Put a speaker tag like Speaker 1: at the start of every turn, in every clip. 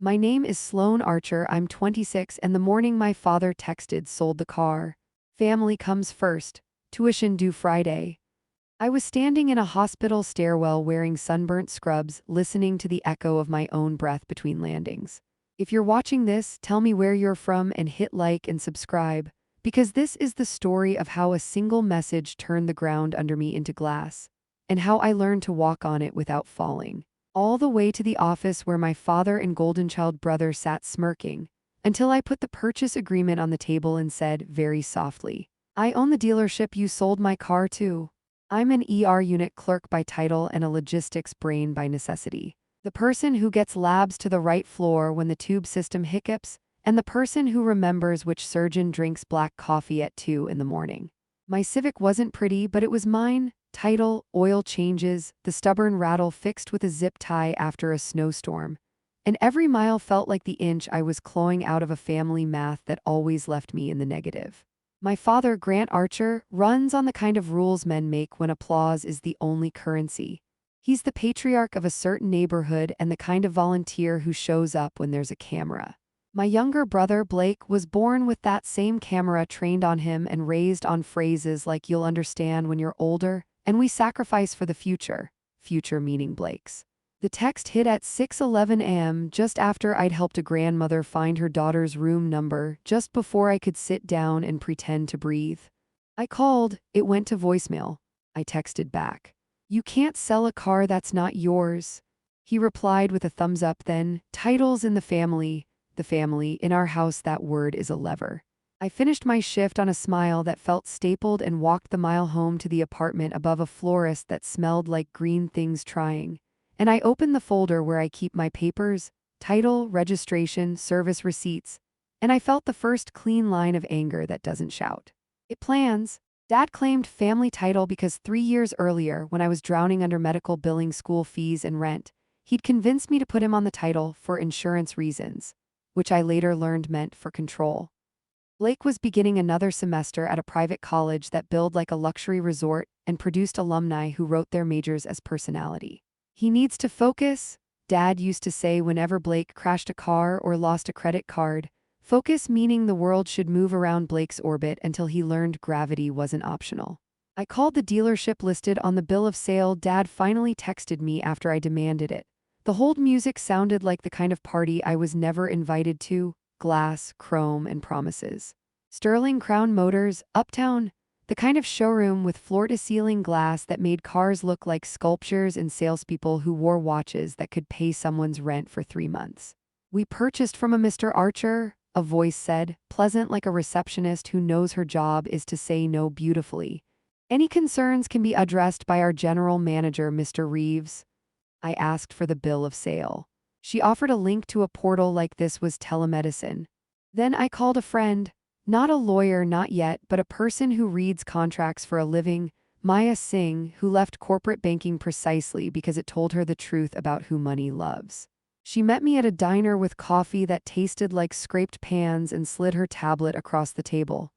Speaker 1: My name is Sloan Archer. I'm 26, and the morning my father texted sold the car. Family comes first. Tuition due Friday. I was standing in a hospital stairwell wearing sunburnt scrubs, listening to the echo of my own breath between landings. If you're watching this, tell me where you're from and hit like and subscribe, because this is the story of how a single message turned the ground under me into glass, and how I learned to walk on it without falling. All the way to the office where my father and golden child brother sat smirking, until I put the purchase agreement on the table and said, very softly, "I own the dealership you sold my car to." I'm an unit clerk by title and a logistics brain by necessity. The person who gets labs to the right floor when the tube system hiccups, and the person who remembers which surgeon drinks black coffee at 2 in the morning. My Civic wasn't pretty, but it was mine. Title, oil changes, the stubborn rattle fixed with a zip tie after a snowstorm. And every mile felt like the inch I was clawing out of a family math that always left me in the negative. My father, Grant Archer, runs on the kind of rules men make when applause is the only currency. He's the patriarch of a certain neighborhood and the kind of volunteer who shows up when there's a camera. My younger brother, Blake, was born with that same camera trained on him and raised on phrases like "you'll understand when you're older," and "we sacrifice for the future," future meaning Blake's. The text hit at 6:11 a.m. just after I'd helped a grandmother find her daughter's room number, just before I could sit down and pretend to breathe. I called, it went to voicemail. I texted back, "You can't sell a car that's not yours." He replied with a thumbs up then, "Titles in the family, in our house that word is a lever." I finished my shift on a smile that felt stapled and walked the mile home to the apartment above a florist that smelled like green things trying. And I opened the folder where I keep my papers, title, registration, service receipts, and I felt the first clean line of anger that doesn't shout. It plans. Dad claimed family title because 3 years earlier, when I was drowning under medical billing, school fees, and rent, he'd convinced me to put him on the title for insurance reasons, which I later learned meant for control. Blake was beginning another semester at a private college that billed like a luxury resort and produced alumni who wrote their majors as personality. "He needs to focus," Dad used to say whenever Blake crashed a car or lost a credit card. Focus meaning the world should move around Blake's orbit until he learned gravity wasn't optional. I called the dealership listed on the bill of sale. Dad finally texted me after I demanded it. The hold music sounded like the kind of party I was never invited to: glass, chrome, and promises. Sterling Crown Motors, Uptown. The kind of showroom with floor-to-ceiling glass that made cars look like sculptures and salespeople who wore watches that could pay someone's rent for 3 months. "We purchased from a Mr. Archer," a voice said, pleasant like a receptionist who knows her job is to say no beautifully. "Any concerns can be addressed by our general manager, Mr. Reeves." I asked for the bill of sale. She offered a link to a portal like this was telemedicine. Then I called a friend. Not a lawyer, not yet, but a person who reads contracts for a living, Maya Singh, who left corporate banking precisely because it told her the truth about who money loves. She met me at a diner with coffee that tasted like scraped pans and slid her tablet across the table.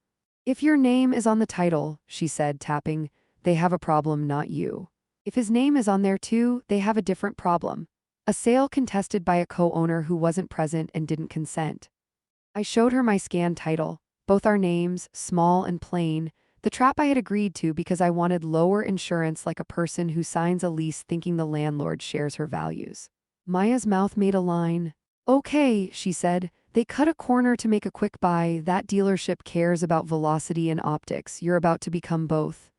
Speaker 1: "If your name is on the title," she said, tapping, "they have a problem, not you. If his name is on there too, they have a different problem. A sale contested by a co-owner who wasn't present and didn't consent." I showed her my scanned title. Both our names, small and plain, the trap I had agreed to because I wanted lower insurance like a person who signs a lease thinking the landlord shares her values. Maya's mouth made a line. "Okay," she said, "they cut a corner to make a quick buy. That dealership cares about velocity and optics. You're about to become both."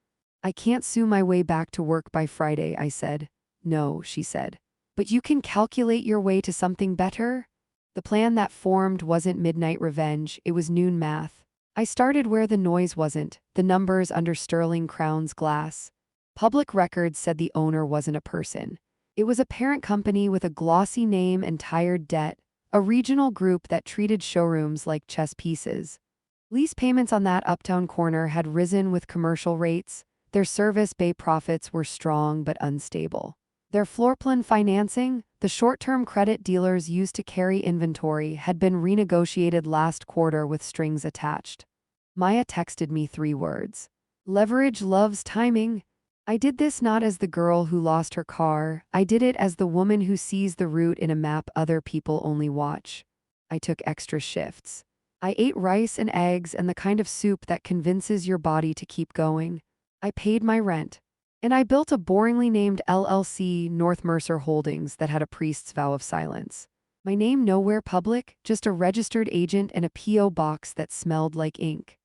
Speaker 1: "I can't sue my way back to work by Friday," I said. "No," she said. "But you can calculate your way to something better?" The plan that formed wasn't midnight revenge, it was noon math. I started where the noise wasn't, the numbers under Sterling Crown's glass. Public records said the owner wasn't a person. It was a parent company with a glossy name and tired debt, a regional group that treated showrooms like chess pieces. Lease payments on that uptown corner had risen with commercial rates. Their service bay profits were strong but unstable. Their floorplan financing, the short-term credit dealers used to carry inventory, had been renegotiated last quarter with strings attached. Maya texted me 3 words. "Leverage loves timing." I did this not as the girl who lost her car, I did it as the woman who sees the route in a map other people only watch. I took extra shifts. I ate rice and eggs and the kind of soup that convinces your body to keep going. I paid my rent. And I built a boringly named LLC, North Mercer Holdings, that had a priest's vow of silence. My name nowhere public, just a registered agent and a P.O. box that smelled like ink.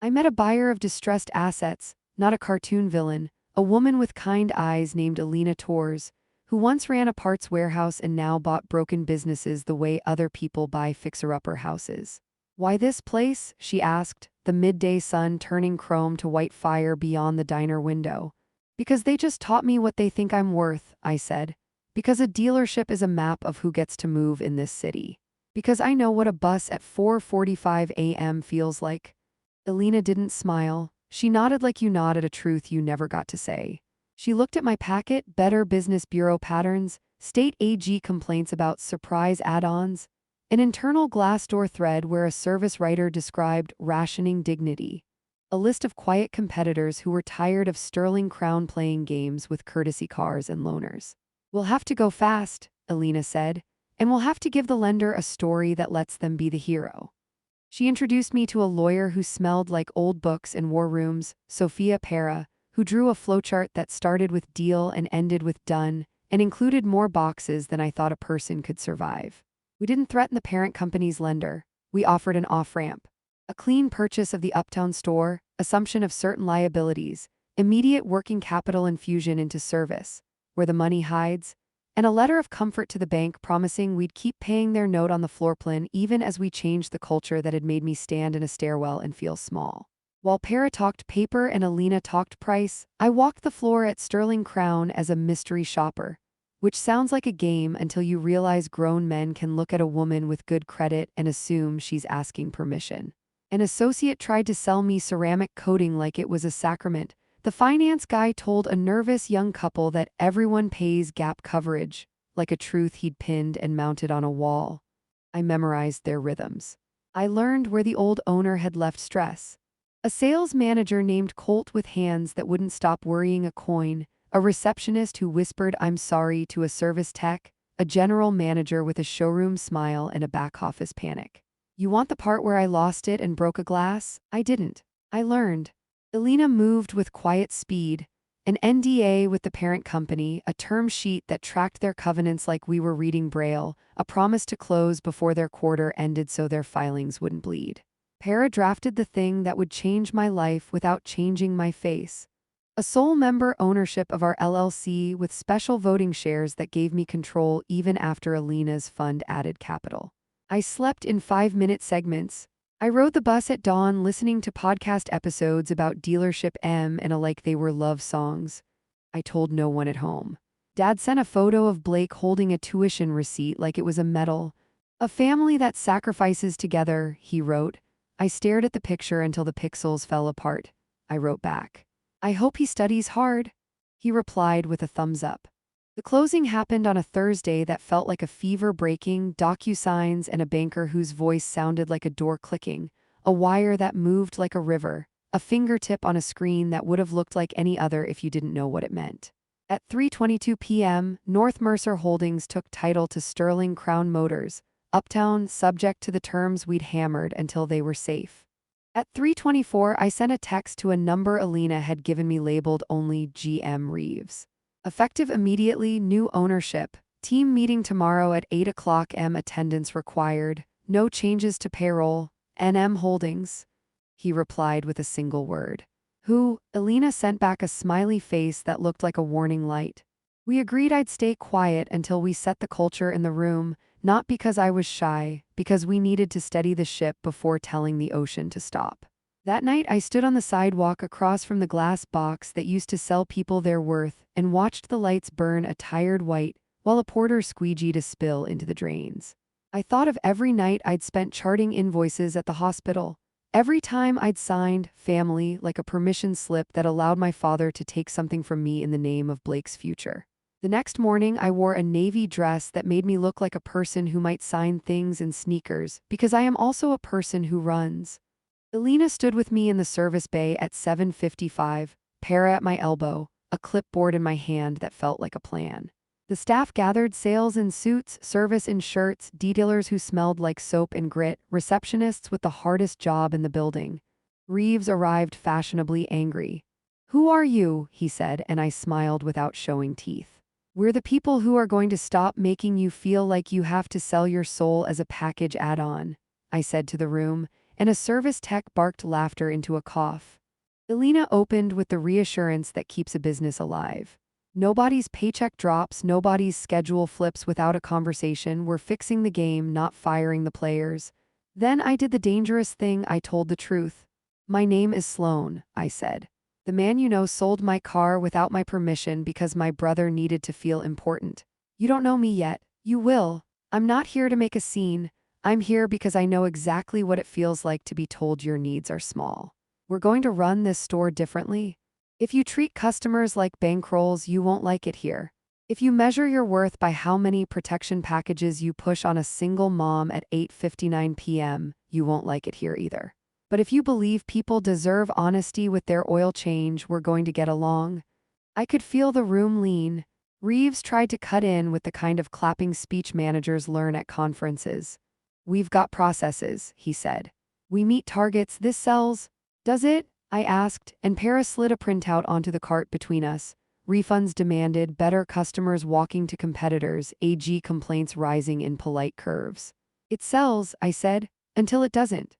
Speaker 1: I met a buyer of distressed assets, not a cartoon villain, a woman with kind eyes named Alina Torres, who once ran a parts warehouse and now bought broken businesses the way other people buy fixer-upper houses. "Why this place?" she asked, the midday sun turning chrome to white fire beyond the diner window. "Because they just taught me what they think I'm worth," I said. "Because a dealership is a map of who gets to move in this city. Because I know what a bus at 4:45 a.m. feels like." Alina didn't smile. She nodded like you nod at a truth you never got to say. She looked at my packet, Better Business Bureau patterns, state AG complaints about surprise add-ons, an internal Glassdoor thread where a service writer described rationing dignity, a list of quiet competitors who were tired of Sterling Crown playing games with courtesy cars and loaners. "We'll have to go fast," Alina said, "and we'll have to give the lender a story that lets them be the hero." She introduced me to a lawyer who smelled like old books and war rooms, Sophia Pera, who drew a flowchart that started with deal and ended with done, and included more boxes than I thought a person could survive. We didn't threaten the parent company's lender. We offered an off-ramp. A clean purchase of the Uptown store, assumption of certain liabilities, immediate working capital infusion into service, where the money hides, and a letter of comfort to the bank promising we'd keep paying their note on the floor plan even as we changed the culture that had made me stand in a stairwell and feel small. While Para talked paper and Alina talked price, I walked the floor at Sterling Crown as a mystery shopper, which sounds like a game until you realize grown men can look at a woman with good credit and assume she's asking permission. An associate tried to sell me ceramic coating like it was a sacrament. The finance guy told a nervous young couple that everyone pays gap coverage, like a truth he'd pinned and mounted on a wall. I memorized their rhythms. I learned where the old owner had left stress. A sales manager named Colt with hands that wouldn't stop worrying a coin, a receptionist who whispered "I'm sorry" to a service tech, a general manager with a showroom smile and a back office panic. "You want the part where I lost it and broke a glass?" I didn't. I learned. Alina moved with quiet speed, an NDA with the parent company, a term sheet that tracked their covenants like we were reading Braille, a promise to close before their quarter ended so their filings wouldn't bleed. Para drafted the thing that would change my life without changing my face. A sole member ownership of our LLC with special voting shares that gave me control even after Alina's fund added capital. I slept in 5-minute segments. I rode the bus at dawn listening to podcast episodes about Dealership M and like they were love songs. I told no one at home. Dad sent a photo of Blake holding a tuition receipt like it was a medal. "A family that sacrifices together," he wrote. I stared at the picture until the pixels fell apart. I wrote back, "I hope he studies hard." He replied with a thumbs up. The closing happened on a Thursday that felt like a fever-breaking, DocuSigns and a banker whose voice sounded like a door clicking, a wire that moved like a river, a fingertip on a screen that would have looked like any other if you didn't know what it meant. At 3:22 p.m., North Mercer Holdings took title to Sterling Crown Motors, Uptown, subject to the terms we'd hammered until they were safe. At 3:24, I sent a text to a number Alina had given me labeled only GM Reeves. Effective immediately, new ownership. Team meeting tomorrow at 8 o'clock m. Attendance required. No changes to payroll. NM Holdings. He replied with a single word. "Who?" Alina sent back a smiley face that looked like a warning light. We agreed I'd stay quiet until we set the culture in the room, not because I was shy, because we needed to steady the ship before telling the ocean to stop. That night I stood on the sidewalk across from the glass box that used to sell people their worth and watched the lights burn a tired white while a porter squeegeed a spill into the drains. I thought of every night I'd spent charting invoices at the hospital, every time I'd signed family like a permission slip that allowed my father to take something from me in the name of Blake's future. The next morning I wore a navy dress that made me look like a person who might sign things in sneakers because I am also a person who runs. Alina stood with me in the service bay at 7:55, Para at my elbow, a clipboard in my hand that felt like a plan. The staff gathered: sales in suits, service in shirts, detailers who smelled like soap and grit, receptionists with the hardest job in the building. Reeves arrived fashionably angry. "Who are you?" he said, and I smiled without showing teeth. "We're the people who are going to stop making you feel like you have to sell your soul as a package add-on," I said to the room, and a service tech barked laughter into a cough. Elena opened with the reassurance that keeps a business alive. Nobody's paycheck drops, nobody's schedule flips without a conversation. We're fixing the game, not firing the players. Then I did the dangerous thing. I told the truth. "My name is Sloan," I said. "The man you know sold my car without my permission because my brother needed to feel important. You don't know me yet. You will. I'm not here to make a scene. I'm here because I know exactly what it feels like to be told your needs are small. We're going to run this store differently. If you treat customers like bankrolls, you won't like it here. If you measure your worth by how many protection packages you push on a single mom at 8:59 p.m., you won't like it here either. But if you believe people deserve honesty with their oil change, we're going to get along." I could feel the room lean. Reeves tried to cut in with the kind of clapping speech managers learn at conferences. "We've got processes," he said. "We meet targets. This sells." "Does it?" I asked, and Para slid a printout onto the cart between us. Refunds demanded, better customers walking to competitors, AG complaints rising in polite curves. "It sells," I said, "until it doesn't."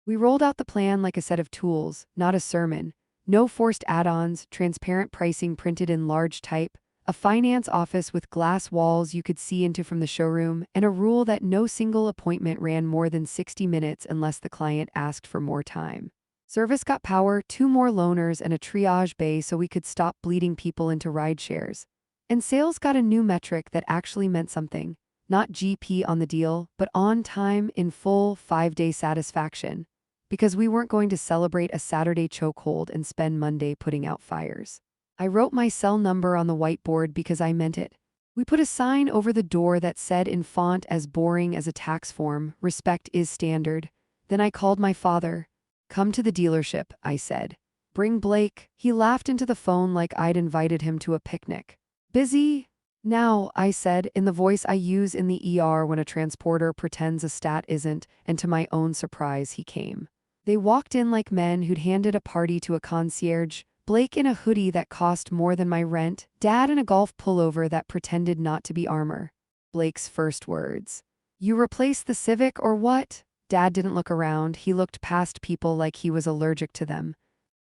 Speaker 1: We rolled out the plan like a set of tools, not a sermon. No forced add-ons, transparent pricing printed in large type, a finance office with glass walls you could see into from the showroom, and a rule that no single appointment ran more than 60 minutes unless the client asked for more time. Service got power, 2 more loaners and a triage bay so we could stop bleeding people into ride shares. And sales got a new metric that actually meant something. Not GP on the deal, but on time, in full, 5-day satisfaction. Because we weren't going to celebrate a Saturday chokehold and spend Monday putting out fires. I wrote my cell number on the whiteboard because I meant it. We put a sign over the door that said in font as boring as a tax form, "Respect is standard." Then I called my father. "Come to the dealership," I said. "Bring Blake." He laughed into the phone like I'd invited him to a picnic. "Busy?" "Now," I said, in the voice I use in the ER when a transporter pretends a stat isn't, and to my own surprise he came. They walked in like men who'd handed a party to a concierge. Blake in a hoodie that cost more than my rent, Dad in a golf pullover that pretended not to be armor. Blake's first words. "You replaced the Civic or what?" Dad didn't look around, he looked past people like he was allergic to them.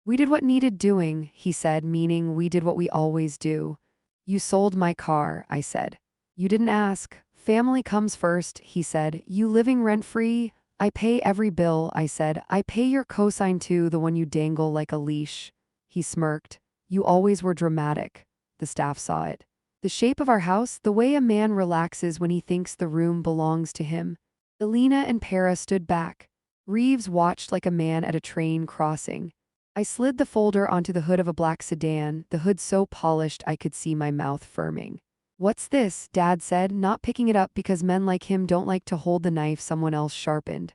Speaker 1: "We did what needed doing," he said, meaning we did what we always do. "You sold my car," I said. "You didn't ask. Family comes first," he said. "You living rent-free?" "I pay every bill," I said. "I pay your cosign too, the one you dangle like a leash." He smirked. "You always were dramatic." The staff saw it. The shape of our house, the way a man relaxes when he thinks the room belongs to him. Elena and Para stood back. Reeves watched like a man at a train crossing. I slid the folder onto the hood of a black sedan, the hood so polished I could see my mouth firming. "What's this?" Dad said, not picking it up because men like him don't like to hold the knife someone else sharpened.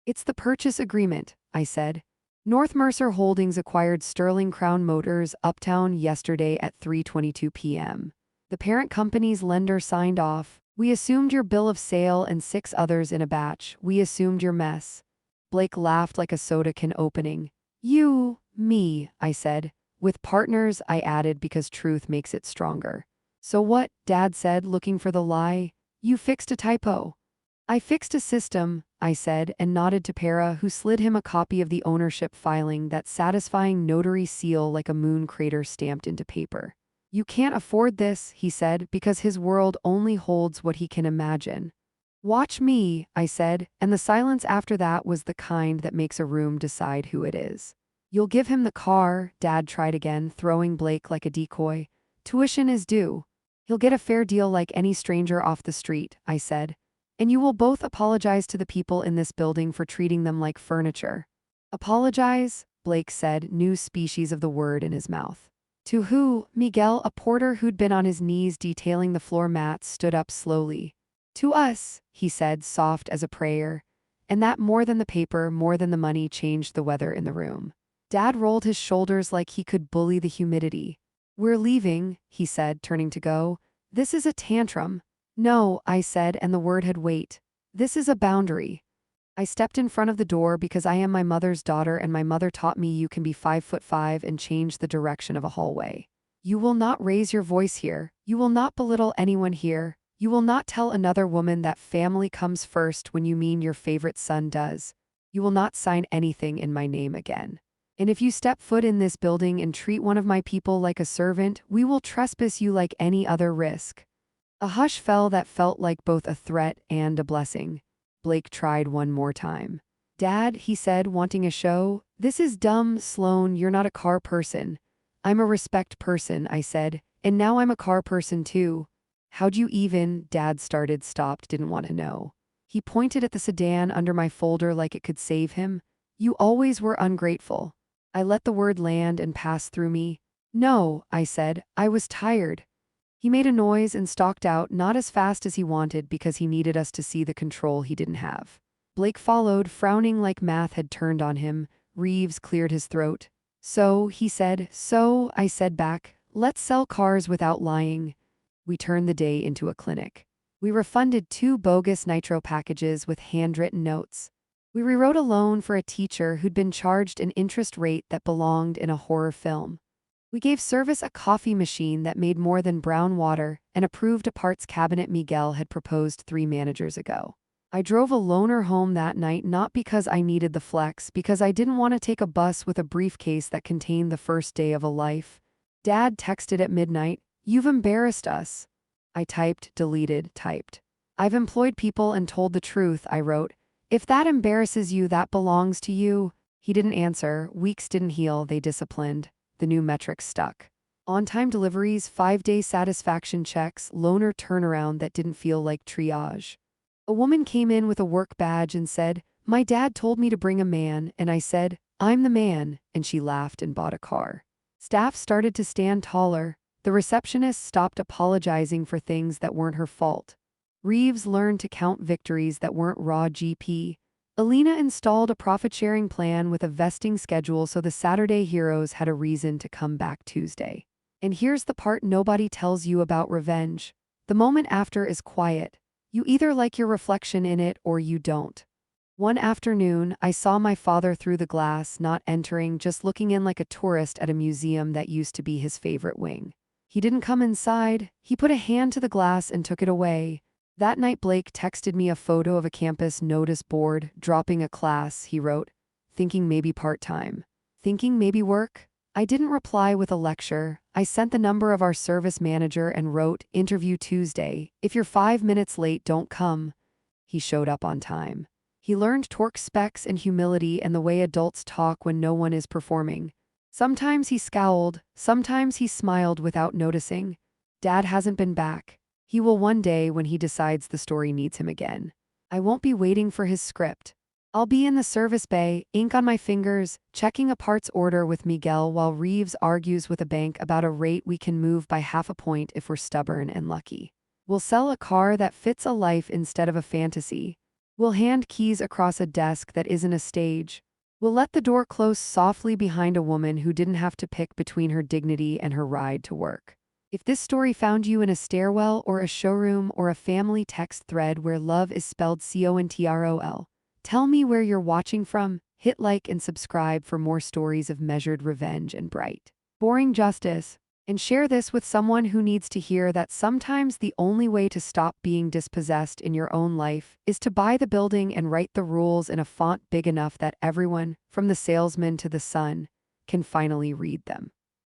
Speaker 1: "It's the purchase agreement," I said. "North Mercer Holdings acquired Sterling Crown Motors Uptown yesterday at 3:22 p.m. The parent company's lender signed off. We assumed your bill of sale and 6 others in a batch. We assumed your mess." Blake laughed like a soda can opening. Me," I said. "With partners," I added because truth makes it stronger. "So what?" Dad said, looking for the lie. "You fixed a typo." "I fixed a system," I said, and nodded to Para, who slid him a copy of the ownership filing, that satisfying notary seal like a moon crater stamped into paper. "You can't afford this," he said, because his world only holds what he can imagine. "Watch me," I said, and the silence after that was the kind that makes a room decide who it is. "You'll give him the car," Dad tried again, throwing Blake like a decoy. "Tuition is due. He'll get a fair deal like any stranger off the street," I said. "And you will both apologize to the people in this building for treating them like furniture." "Apologize?" Blake said, new species of the word in his mouth. "To who?" Miguel, a porter who'd been on his knees detailing the floor mats, stood up slowly. "To us," he said, soft as a prayer. And that more than the paper, more than the money, changed the weather in the room. Dad rolled his shoulders like he could bully the humidity. We're leaving, he said, turning to go. This is a tantrum. No, I said, and the word had weight. This is a boundary. I stepped in front of the door because I am my mother's daughter and my mother taught me you can be 5'5" and change the direction of a hallway. You will not raise your voice here. You will not belittle anyone here. You will not tell another woman that family comes first when you mean your favorite son does. You will not sign anything in my name again. And if you step foot in this building and treat one of my people like a servant, we will trespass you like any other risk. A hush fell that felt like both a threat and a blessing. Blake tried one more time. Dad, he said, wanting a show, this is dumb, Sloan, you're not a car person. I'm a respect person, I said, and now I'm a car person too. How'd you even, Dad started, stopped, didn't want to know. He pointed at the sedan under my folder like it could save him. You always were ungrateful. I let the word land and pass through me. No, I said, I was tired. He made a noise and stalked out, not as fast as he wanted because he needed us to see the control he didn't have. Blake followed, frowning like math had turned on him. Reeves cleared his throat. So, he said, so, I said back, let's sell cars without lying. We turned the day into a clinic. We refunded 2 bogus nitro packages with handwritten notes. We rewrote a loan for a teacher who'd been charged an interest rate that belonged in a horror film. We gave Service a coffee machine that made more than brown water and approved a parts cabinet Miguel had proposed 3 managers ago. I drove a loner home that night not because I needed the flex, because I didn't want to take a bus with a briefcase that contained the first day of a life. Dad texted at midnight, "You've embarrassed us." I typed, deleted, typed. "I've employed people and told the truth," I wrote. "If that embarrasses you, that belongs to you." He didn't answer. Weeks didn't heal, they disciplined. The new metrics stuck. On-time deliveries, 5-day satisfaction checks, loaner turnaround that didn't feel like triage. A woman came in with a work badge and said, "My dad told me to bring a man," and I said, "I'm the man," and she laughed and bought a car. Staff started to stand taller. The receptionist stopped apologizing for things that weren't her fault. Reeves learned to count victories that weren't raw GP. Alina installed a profit-sharing plan with a vesting schedule so the Saturday heroes had a reason to come back Tuesday. And here's the part nobody tells you about revenge. The moment after is quiet. You either like your reflection in it or you don't. One afternoon, I saw my father through the glass, not entering, just looking in like a tourist at a museum that used to be his favorite wing. He didn't come inside. He put a hand to the glass and took it away. That night Blake texted me a photo of a campus notice board, dropping a class, he wrote, thinking maybe part-time. Thinking maybe work? I didn't reply with a lecture. I sent the number of our service manager and wrote, "Interview Tuesday. If you're 5 minutes late, don't come." He showed up on time. He learned torque specs and humility and the way adults talk when no one is performing. Sometimes he scowled, sometimes he smiled without noticing. Dad hasn't been back. He will one day when he decides the story needs him again. I won't be waiting for his script. I'll be in the service bay, ink on my fingers, checking a parts order with Miguel while Reeves argues with a bank about a rate we can move by half a point if we're stubborn and lucky. We'll sell a car that fits a life instead of a fantasy. We'll hand keys across a desk that isn't a stage. We'll let the door close softly behind a woman who didn't have to pick between her dignity and her ride to work. If this story found you in a stairwell or a showroom or a family text thread where love is spelled CONTROL, tell me where you're watching from, hit like and subscribe for more stories of measured revenge and bright, boring justice, and share this with someone who needs to hear that sometimes the only way to stop being dispossessed in your own life is to buy the building and write the rules in a font big enough that everyone, from the salesman to the son, can finally read them.